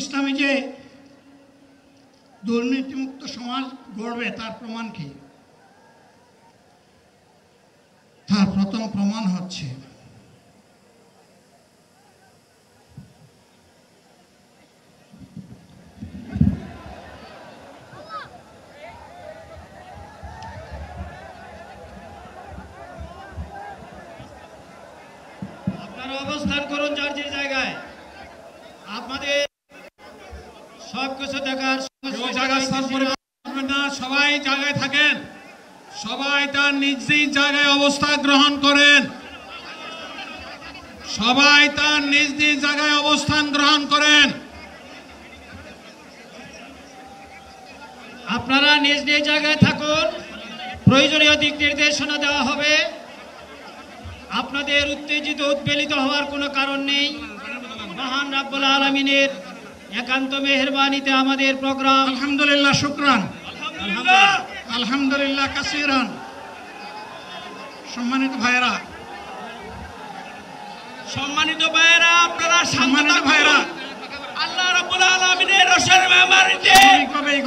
ইসলামী যে দুর্নীতিমুক্ত সমাজ গড়বে তার প্রমাণ কি? তার প্রথম প্রমাণ হচ্ছে আপনারা অবস্থান করুন যার যে জায়গায়। আপনাদের সবকিছু দেখার সবাই জায়গায় থাকেন, সবাই তার নিজ নিজ জায়গায় অবস্থান গ্রহণ করেন, সবাই তার নিজ নিজ জায়গায় অবস্থান গ্রহণ করেন। আপনারা নিজ নিজ জায়গায় থাকুন, প্রয়োজনীয় দিক নির্দেশনা দেওয়া হবে। আপনাদের উত্তেজিত উদ্বেলিত হওয়ার কোনো কারণ নেই। মহান রাব্বুল আলামিনের একান্ত মেহেরবানিতে আমাদের প্রোগ্রাম আলহামদুলিল্লাহ, শুকরান, আলহামদুলিল্লাহ কাসিরান। সম্মানিত ভাইয়েরা, আপনারা সম্মানিত ভাইয়েরা, আল্লাহ রাব্বুল আলামিনের রসের মেহমানিতে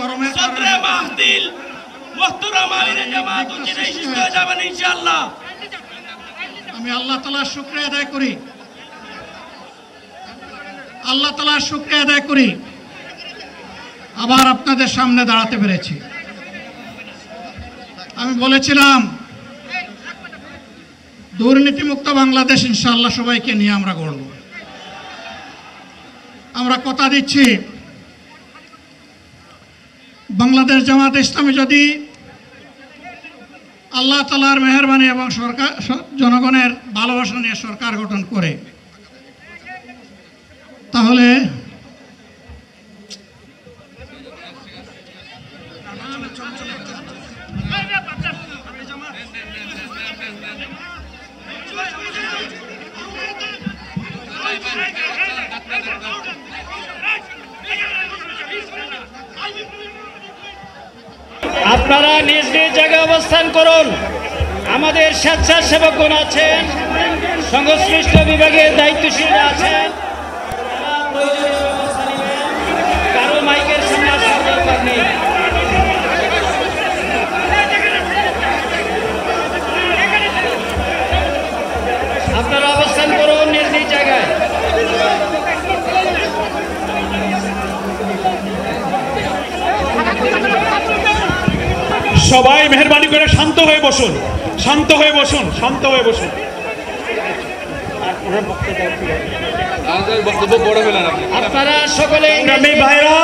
গরমের সদরে মাহফিল মুহতারাম আমিরে জামাত উচিত হয়ে যাবেন ইনশাআল্লাহ। আমি আল্লাহ তাআলার শুকরিয়া আদায় করি, আল্লাহ তাআলার শুকরিয়া আদায় করি আবার আপনাদের সামনে দাঁড়াতে পেরেছি। আমি বলেছিলাম দুর্নীতিমুক্ত বাংলাদেশ ইনশাআল্লাহ সবাইকে নিয়ে আমরা গড়ব। আমরা কথা দিচ্ছি, বাংলাদেশ জামাত ইসলামী যদি আল্লাহ তাআলার মেহেরবানি এবং সরকার জনগণের ভালোবাসা নিয়ে সরকার গঠন করে, তাহলে আপনারা নিজ নিজ জায়গায় অবস্থান করুন। আমাদের স্বেচ্ছাসেবকগণ আছেন, সংশ্লিষ্ট বিভাগের দায়িত্বশীলরা আছেন। কারো মাইকের সামনে আসার দরকার নেই। আপনারা অবস্থান করুন নিজ নিজ জায়গায়। সবাই মেহেরবানি করে শান্ত হয়ে বসুন, শান্ত হয়ে বসুন, শান্ত হয়ে বসুন। আপনারা সকলে ভাইরা,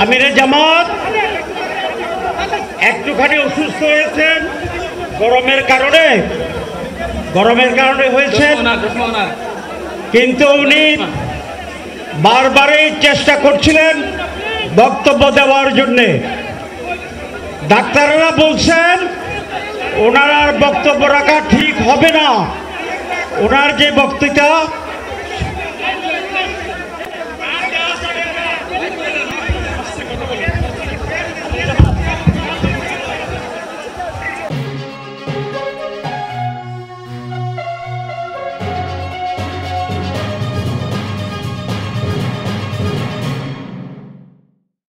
আমিরে জামাত একটুখানি অসুস্থ হয়েছেন গরমের কারণে হয়েছেন, কিন্তু উনি বারবারই চেষ্টা করছিলেন বক্তব্য দেওয়ার জন্যে। ডাক্তাররা বলছেন ওনার আর বক্তব্য রাখা ঠিক হবে না। ওনার যে বক্তৃতা